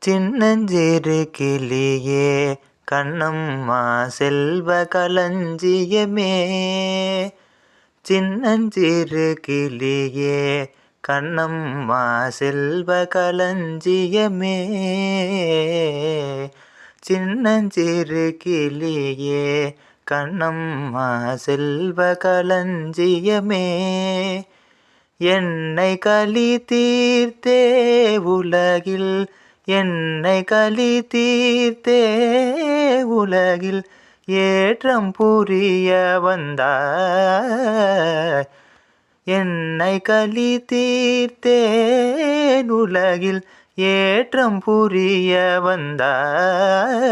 சின்னஞ்சிறு கிளியே கண்ணம்மா செல்வ களஞ்சியமே. சின்னஞ்சிறு கிளியே கண்ணம்மா செல்வ களஞ்சியமே. சின்னஞ்சிறு கிளியே கண்ணம்மா செல்வ களஞ்சியமே. என்னை களி தீர்த்தே உலகில், என்னை களி தீர்த்தே உலகில் ஏற்றம் புரிய வந்தாய். என்னை களி தீர்த்தேன் உலகில் ஏற்றம் புரிய வந்தாய்.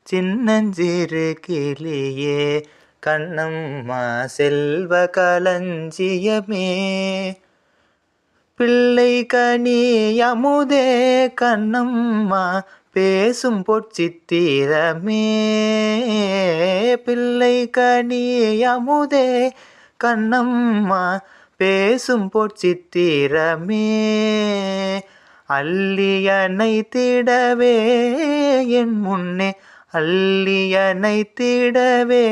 சின்னஞ்சிறு கிளியே கண்ணம்மா செல்வ களஞ்சியமே. பிள்ளை கனி அமுதே கண்ணம்மா பேசும் பொற்சித்திரமே. பிள்ளை கனி அமுதே கண்ணம்மா பேசும் பொற்சித்திரமே. அள்ளியனை திடவே என் முன்னே, அள்ளியனை திடவே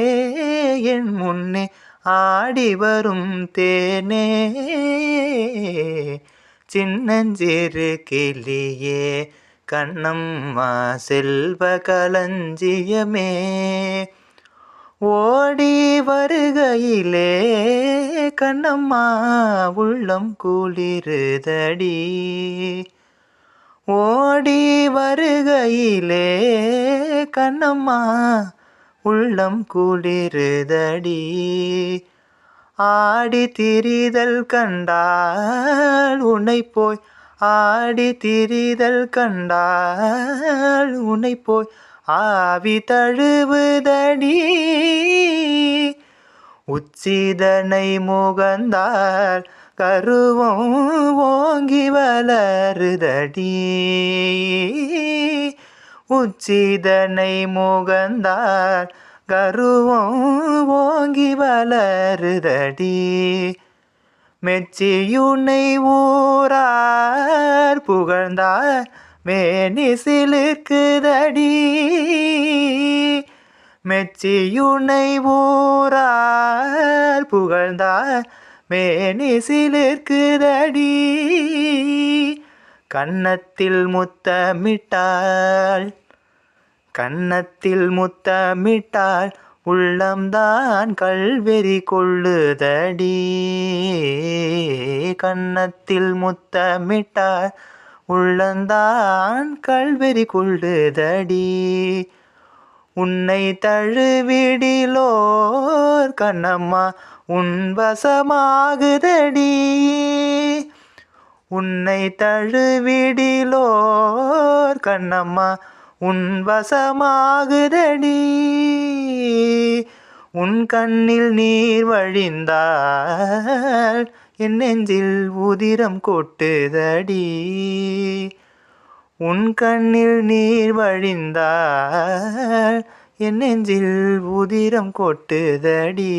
என் முன்னே ஆடி வரும் தேனே. சின்னஞ்சிறு கிளியே கண்ணம்மா செல்வ களஞ்சியமே. ஓடி வருகையிலே கண்ணம்மா உள்ளம் குளிருதடி. ஓடி வருகையிலே கண்ணம்மா உள்ளம் குளிருதடி. ஆடி திரிதல் கண்டால் உன்னை போய், ஆடி திரிதல் கண்டால் உன்னை போய் ஆவி தழுவுதடி. உச்சிதனை முகந்தால் கருவம் ஓங்கி வளருதடி. உச்சிதனை முகந்தால் கருவம் ஓங்கி வளருதடி. மெச்சியுனை ஊரார் புகழ்ந்தார் மேனி சிலிர்க்குதடி. மெச்சியுனை ஊரார் புகழ்ந்தார் மேனி சிலிர்க்குதடி. கன்னத்தில் முத்தமிட்டாள், கன்னத்தில் முத்தமிட்டாள் உள்ளம்தான் கல்வெறி கொள்ளுதடி. கன்னத்தில் முத்தமிட்டாள் உள்ளந்தான் கல்வெறி கொள்ளுதடி. உன்னை தழுவிடிலோர் கண்ணம்மா உன் வசமாகுதடி. உன்னை தழுவிடிலோர் கண்ணம்மா உன் வசமாகுதடி. உன் கண்ணில் நீர் வழிந்தால் என் நெஞ்சில் உதிரம் கொட்டுதடி. உன் கண்ணில் நீர் வழிந்தால் என் நெஞ்சில் உதிரம் கொட்டுதடி.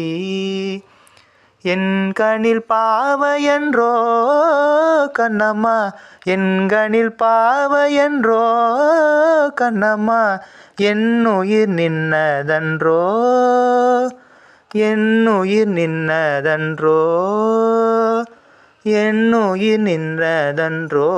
என் கண்ணில் பாவையன்றோ கண்ணம்மா, என் கண்ணில் பாவையன்றோ கண்ணம்மா என் உயிர் நின்னதன்றோ, என் உயிர் நின்னதன்றோ, என் உயிர் நின்றதன்றோ.